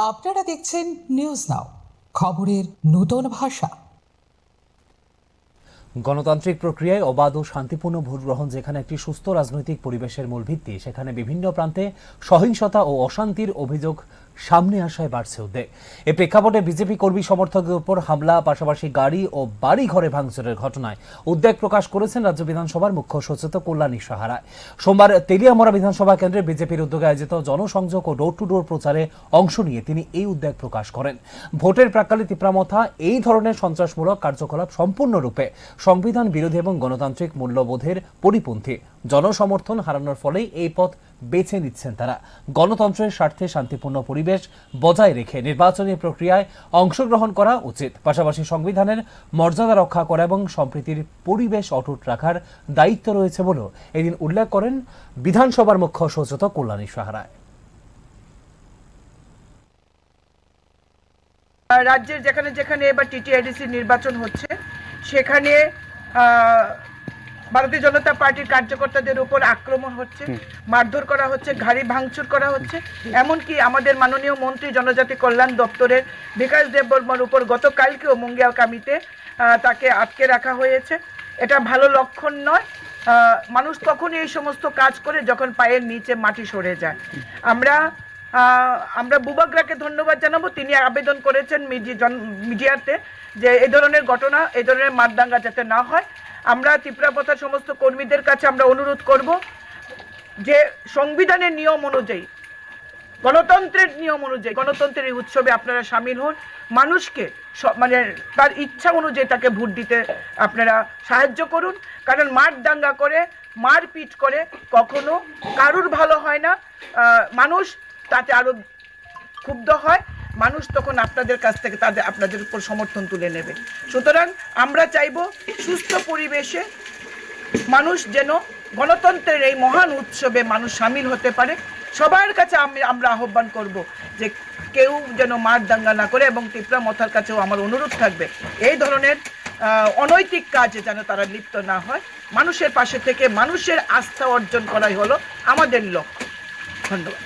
আপনারা দেখছেন news now, খবরের নতুন ভাষা। গণতান্ত্রিক প্রক্রিয়ায় অবাধ ও শান্তিপূর্ণ ভোট গ্রহণ যেখানে একটি সুস্থ রাজনৈতিক পরিবেশের মূল ভিত্তি, সেখানে বিভিন্ন প্রান্তে সহিংসতা ও অশান্তির অভিযোগ সামনে আসায় বাড়ছে উদ্বেগ। এ প্রেক্ষাপটে বিজেপি কর্মী সমর্থকদের উপর হামলা, পাশাপাশি গাড়ি ও বাড়ি ঘরে ভাঙচুরের ঘটনায় উদ্বেগ প্রকাশ করেছেন রাজ্য বিধানসভার মুখ্য সচেতক কল্যাণী সাহা। সোমবার তেলিয়ামরা বিধানসভা কেন্দ্রে বিজেপির উদ্যোগে আয়োজিত জনসংযোগ ও ডোর টু ডোর প্রচারে অংশ নিয়ে তিনি এই উদ্বেগ প্রকাশ করেন। ভোটের প্রাক্কালে তিপ্রামথা এই ধরনের সন্ত্রাসমূলক কার্যকলাপ সম্পূর্ণরূপে সংবিধান বিরোধী এবং গণতান্ত্রিক মূল্যবোধের পরিপন্থী। জনসমর্থন হারানোর ফলেই এই পথ বেছে নিচ্ছেন তারা। গণতন্ত্রের স্বার্থে শান্তিপূর্ণ পরিবেশ বজায় রেখে নির্বাচনী প্রক্রিয়ায় অংশগ্রহণ করা উচিত, পাশাপাশি সংবিধানের মর্যাদা রক্ষা করা এবং সম্প্রীতির পরিবেশ অটুট রাখার দায়িত্ব রয়েছে বলেও এদিন উল্লেখ করেন বিধানসভার মুখ্য সচেতক কল্যাণী সাহা। রাজ্যের যেখানে যেখানে এবার টিটিআইডিসি নির্বাচন হচ্ছে সেখানে ভারতীয় জনতা পার্টির কার্যকর্তাদের উপর আক্রমণ হচ্ছে, মারধর করা হচ্ছে, গাড়ি ভাঙচুর করা হচ্ছে। এমনকি আমাদের মাননীয় মন্ত্রী জনজাতি কল্যাণ দপ্তরের বিকাশ দেববর্মার উপর গতকালকেও মুঙ্গিয়াকামিতে তাকে আটকে রাখা হয়েছে। এটা ভালো লক্ষণ নয়। মানুষ তখনই এই সমস্ত কাজ করে যখন পায়ের নিচে মাটি সরে যায়। আমরা বুবাগ্রাকে ধন্যবাদ জানাবো, তিনি আবেদন করেছেন মিডিয়াতে যে এই ধরনের ঘটনা, এই ধরনের মারদাঙ্গা যাতে না হয়। আমরা তিপ্রাপথার সমস্ত কর্মীদের কাছে আমরা অনুরোধ করব যে সংবিধানের নিয়ম অনুযায়ী, গণতন্ত্রের নিয়ম অনুযায়ী গণতন্ত্রের এই উৎসবে আপনারা সামিল হন। মানুষকে মানে তার ইচ্ছা অনুযায়ী তাকে ভোট দিতে আপনারা সাহায্য করুন, কারণ মারদাঙ্গা করে, মারপিট করে কখনো কারুর ভালো হয় না। মানুষ তাতে আরো ক্ষুব্ধ হয়, মানুষ তখন আপনাদের কাছ থেকে আপনাদের উপর সমর্থন তুলে নেবে। সুতরাং আমরা চাইব সুস্থ পরিবেশে মানুষ যেন গণতন্ত্রের এই মহান উৎসবে মানুষ সামিল হতে পারে। সবার কাছে আমরা আহ্বান করব যে কেউ যেন মারদাঙ্গা না করে, এবং তিপ্রামথার কাছেও আমার অনুরোধ থাকবে এই ধরনের অনৈতিক কাজে যেন তারা লিপ্ত না হয়। মানুষের পাশে থেকে মানুষের আস্থা অর্জন করাই হলো আমাদের লক্ষ্য। ধন্যবাদ।